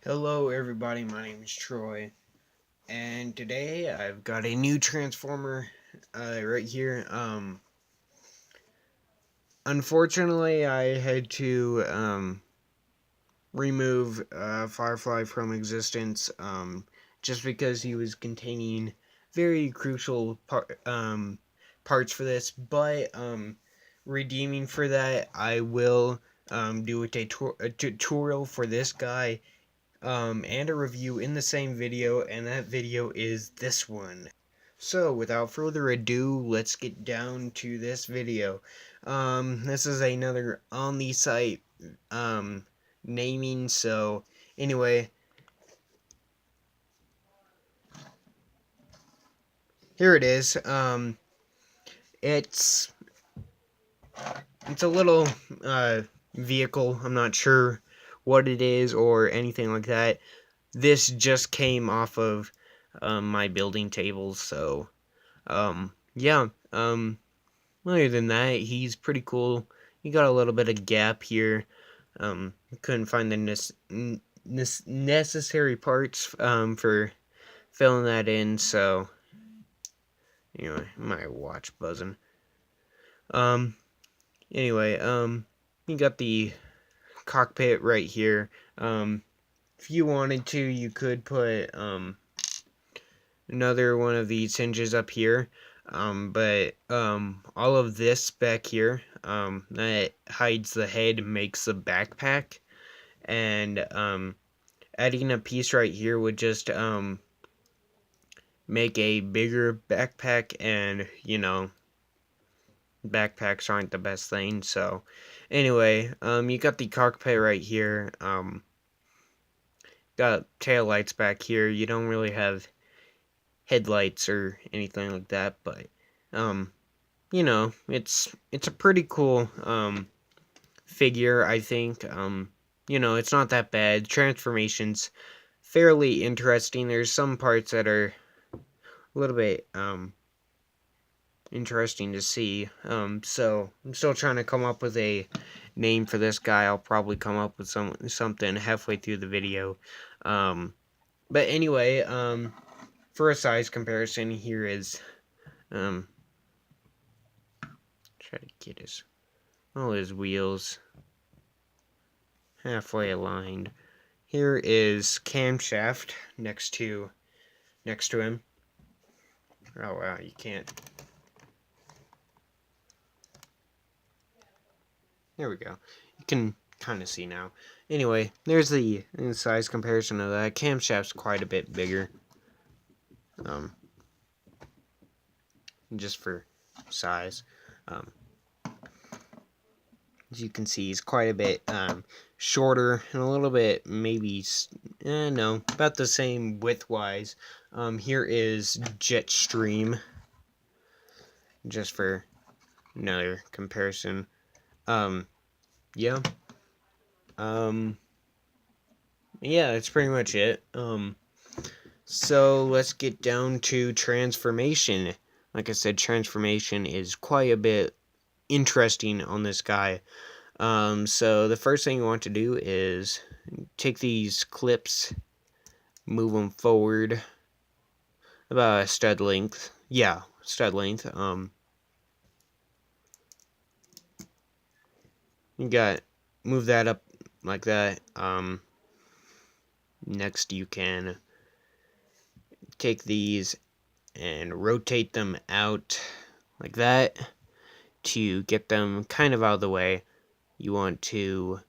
Hello everybody, my name is Troy, and today I've got a new Transformer right here. Unfortunately I had to remove Firefly from existence just because he was containing very crucial parts for this, but redeeming for that I will do a tutorial for this guy and a review in the same video, and that video is this one. So, without further ado, let's get down to this video. This is another on the site naming, so anyway, here it is. It's it's a little vehicle. I'm not sure what it is or anything like that. This just came off of my building tables, so yeah. Other than that, he's pretty cool. He got a little bit of gap here. Couldn't find the necessary parts for filling that in, so anyway, my watch buzzing. Anyway, you got the cockpit right here. If you wanted to, you could put another one of these hinges up here. But all of this back here that hides the head makes the backpack, and adding a piece right here would just make a bigger backpack, and backpacks aren't the best thing. So anyway, you got the cockpit right here. Got tail lights back here. You don't really have headlights or anything like that, but it's a pretty cool figure, I think. It's not that bad. Transformation's fairly interesting. There's some parts that are a little bit interesting to see. So I'm still trying to come up with a name for this guy. I'll probably come up with something halfway through the video. But anyway, for a size comparison, here is try to get all his wheels halfway aligned. Here is camshaft next to him. Oh wow, you can't. There we go. You can kind of see now. Anyway, there's the size comparison of that. Camshaft's quite a bit bigger. Just for size. As you can see, he's quite a bit shorter and a little bit maybe no, about the same width-wise. Here is Jetstream, just for another comparison. Yeah. Yeah, that's pretty much it. So let's get down to transformation. Like I said, transformation is quite a bit interesting on this guy. So the first thing you want to do is take these clips, move them forward about a stud length. Yeah, stud length. You got move that up like that. Next you can take these and rotate them out like that to get them kind of out of the way. You want to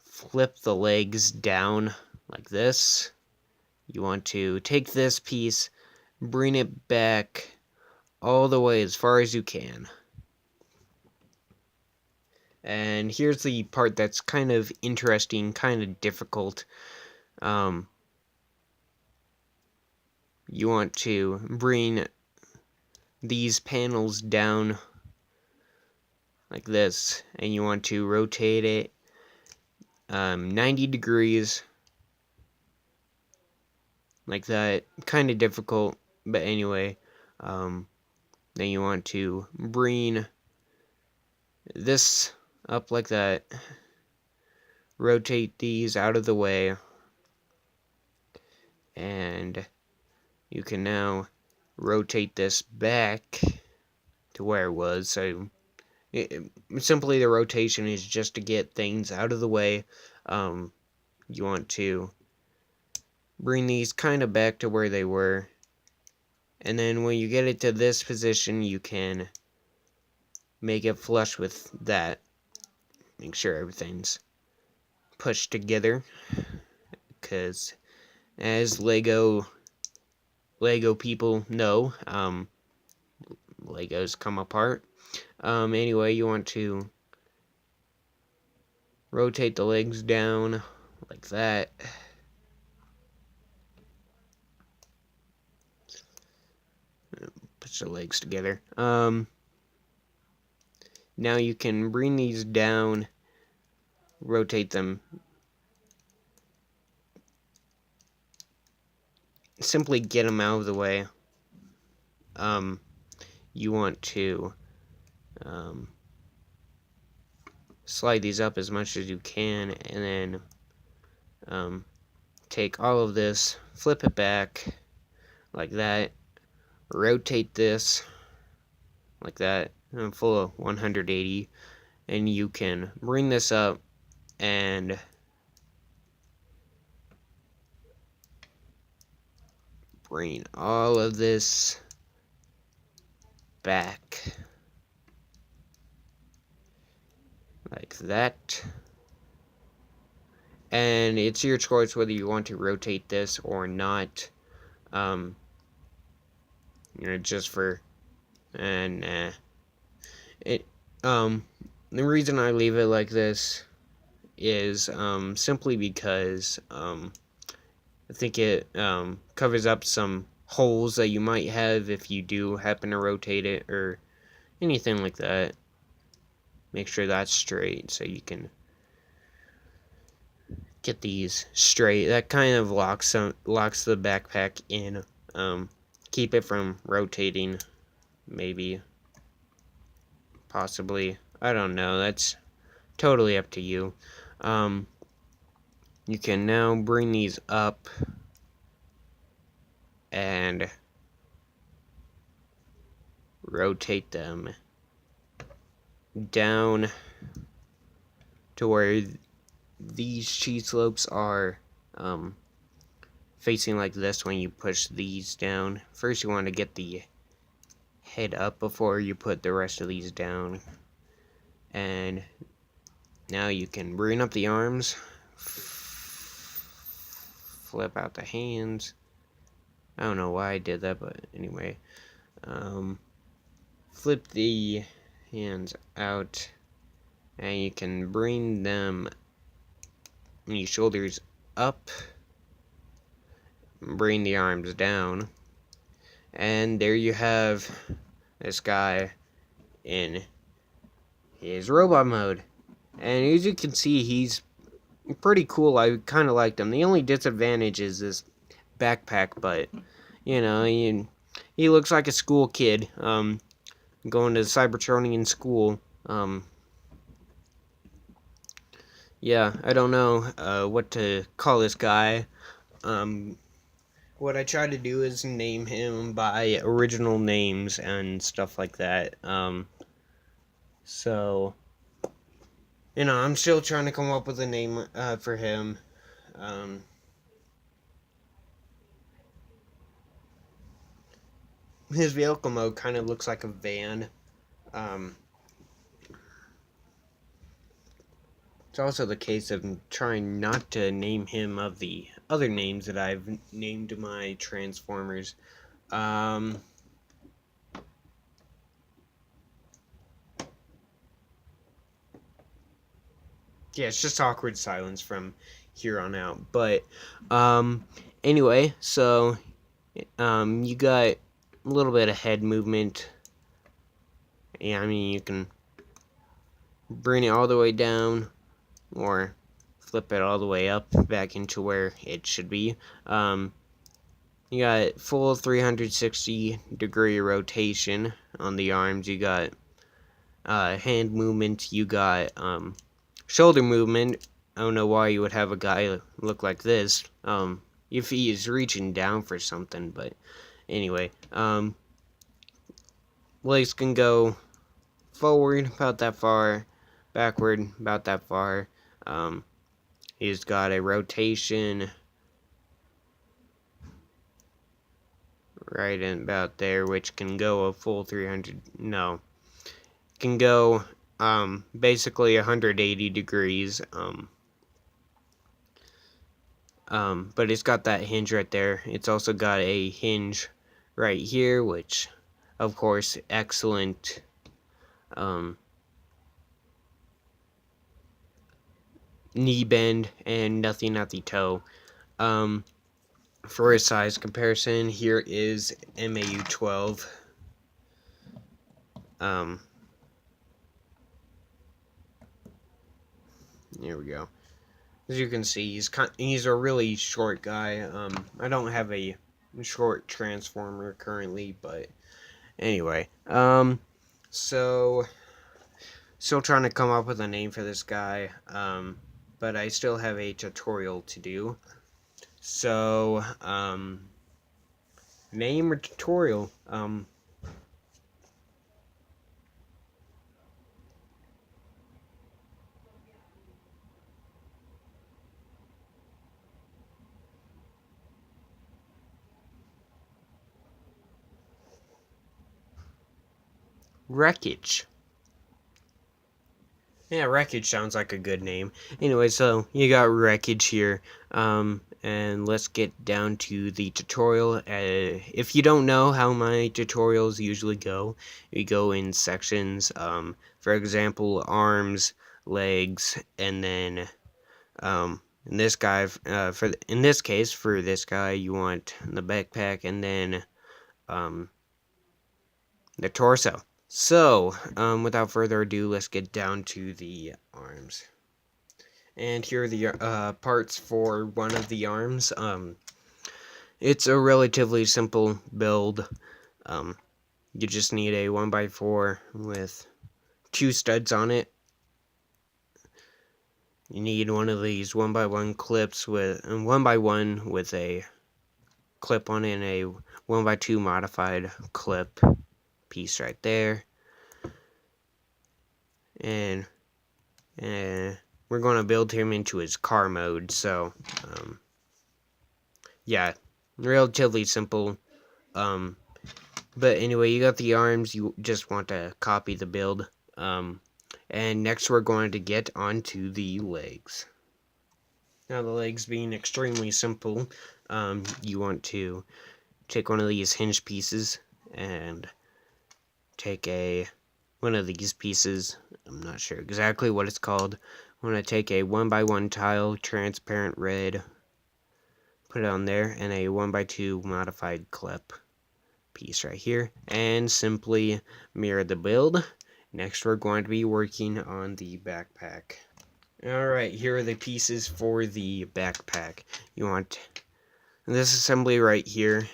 flip the legs down like this. You want to take this piece, bring it back all the way as far as you can. And here's the part that's kind of interesting, kind of difficult. You want to bring these panels down like this, and you want to rotate it 90 degrees like that. Kind of difficult, but anyway. Then you want to bring this up like that, rotate these out of the way, and you can now rotate this back to where it was. So simply the rotation is just to get things out of the way. You want to bring these kind of back to where they were, and then when you get it to this position, you can make it flush with that. Make sure everything's pushed together, because as Lego people know, Legos come apart. Anyway, you want to rotate the legs down like that. Push the legs together. Now you can bring these down, rotate them. Simply get them out of the way. You want to slide these up as much as you can, and then take all of this, flip it back like that, rotate this like that, full of 180, and you can bring this up and bring all of this back like that. And it's your choice whether you want to rotate this or not. Just for the reason I leave it like this is simply because I think it covers up some holes that you might have if you do happen to rotate it or anything like that. Make sure that's straight so you can get these straight. That kind of locks the backpack in. Keep it from rotating, maybe, possibly. I don't know. That's totally up to you. You can now bring these up and rotate them down to where these cheese slopes are facing like this when you push these down. First you want to get the head up before you put the rest of these down. And now you can bring up the arms, flip out the hands. I don't know why I did that, but anyway. Flip the hands out, and you can bring them, your shoulders up, bring the arms down, and there you have this guy in his robot mode. And as you can see, he's pretty cool. I kind of liked him. The only disadvantage is this backpack, but you know, he looks like a school kid going to Cybertronian school. Yeah, I don't know what to call this guy. What I try to do is name him by original names and stuff like that. So, you know, I'm still trying to come up with a name for him. His vehicle mode kind of looks like a van. It's also the case of trying not to name him of the other names that I've named my Transformers. Yeah, it's just awkward silence from here on out. But anyway, so you got a little bit of head movement. Yeah, I mean, you can bring it all the way down or flip it all the way up back into where it should be. You got full 360-degree rotation on the arms. You got hand movement. You got shoulder movement. I don't know why you would have a guy look like this. If he is reaching down for something, but anyway, legs can go forward about that far, backward about that far. He's got a rotation right in about there, which can go a full 300. No, can go basically 180 degrees. But it's got that hinge right there. It's also got a hinge right here, which, of course, excellent. Knee bend and nothing at the toe. For a size comparison, here is MAU 12. Here we go. As you can see, he's a really short guy. I don't have a short transformer currently, but anyway. So still trying to come up with a name for this guy. But I still have a tutorial to do. So, name or tutorial? Wreckage. Yeah, Wreckage sounds like a good name. Anyway, so you got Wreckage here. And let's get down to the tutorial. If you don't know how my tutorials usually go, we go in sections. For example, arms, legs, and then in this guy, in this case, for this guy, you want the backpack and then the torso. So, without further ado, let's get down to the arms. And here are the parts for one of the arms. It's a relatively simple build. You just need a 1x4 with 2 studs on it. You need one of these 1x1 clips with 1x1 with a clip on it and a 1x2 modified clip piece right there. And we're going to build him into his car mode. So yeah, relatively simple. But anyway, you got the arms. You just want to copy the build. And next we're going to get onto the legs. Now the legs being extremely simple, you want to take one of these hinge pieces and take one of these pieces. I'm not sure exactly what it's called. I want to take a 1x1 tile, transparent red, put it on there, and a 1x2 modified clip piece right here, and simply mirror the build. Next we're going to be working on the backpack. Alright, here are the pieces for the backpack. You want this assembly right here,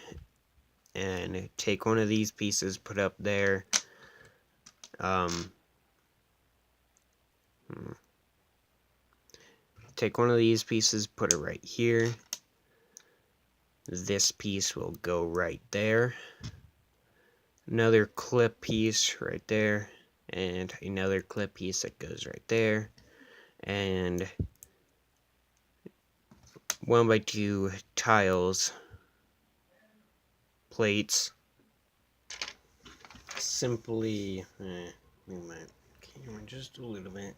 and take one of these pieces, put up there. Take one of these pieces, put it right here. This piece will go right there. Another clip piece right there. And another clip piece that goes right there. And 1x2 tiles, plates. Simply move my camera just a little bit.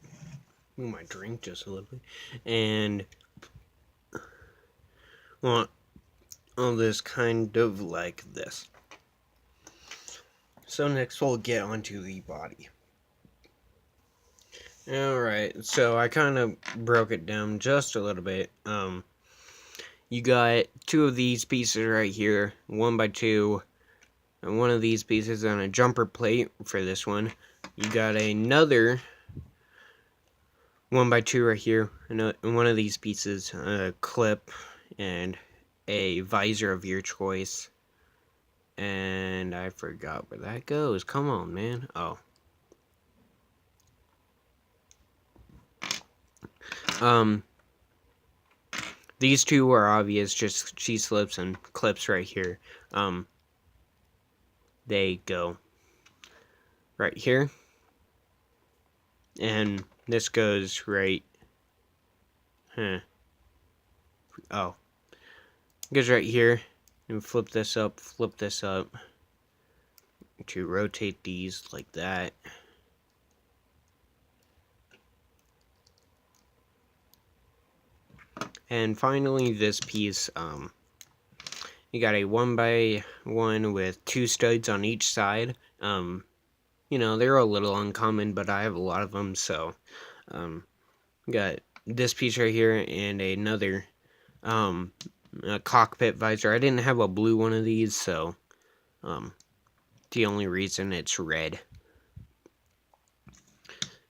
Move my drink just a little bit. And want all this kind of like this. So next we'll get onto the body. Alright, so I kind of broke it down just a little bit. You got 2 of these pieces right here, 1x2, and one of these pieces on a jumper plate for this one. You got another 1x2 right here, and one of these pieces, a clip, and a visor of your choice. And I forgot where that goes. Come on, man. Oh. These two are obvious, just C-slips and clips right here. They go right here, and this goes right, oh, it goes right here, and flip this up to rotate these like that. And finally, this piece, you got a 1x1 with 2 studs on each side. You know, they're a little uncommon, but I have a lot of them, so, got this piece right here and another, a cockpit visor. I didn't have a blue one of these, so, the only reason it's red.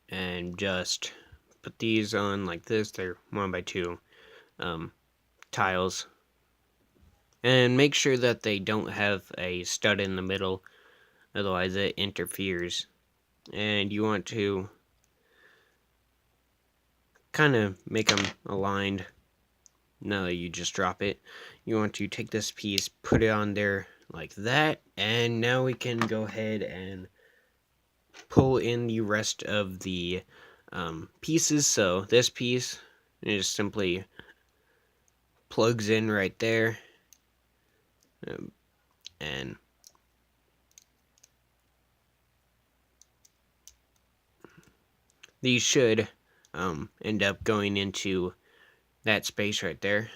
And just put these on like this. They're 1x2 tiles. And make sure that they don't have a stud in the middle, otherwise it interferes. And you want to kind of make them aligned. Now that you just drop it, you want to take this piece, put it on there like that, and now we can go ahead and pull in the rest of the pieces. So this piece is simply plugs in right there, and these should end up going into that space right there.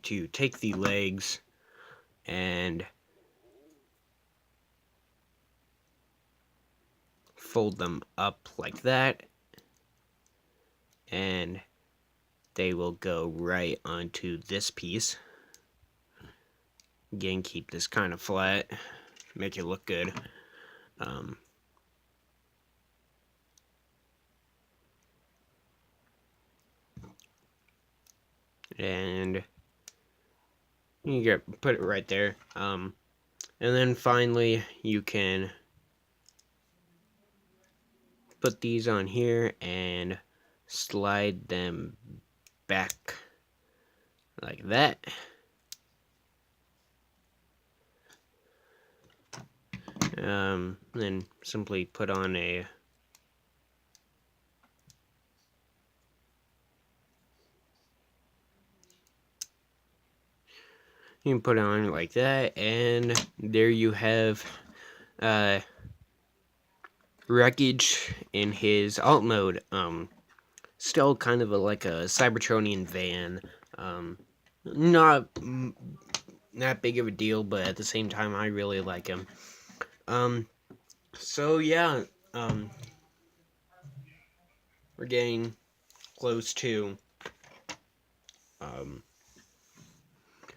To take the legs and fold them up like that, and they will go right onto this piece. Again, keep this kind of flat, make it look good. And you put it right there. And then finally, you can put these on here and slide them back like that. Then simply put on a you can put it on like that, and there you have WRECKAGE in his alt mode. Still kind of like a Cybertronian van. Not that big of a deal, but at the same time, I really like him. So yeah, we're getting close to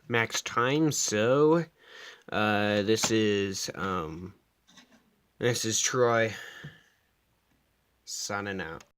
max time. So this is Troy signing out.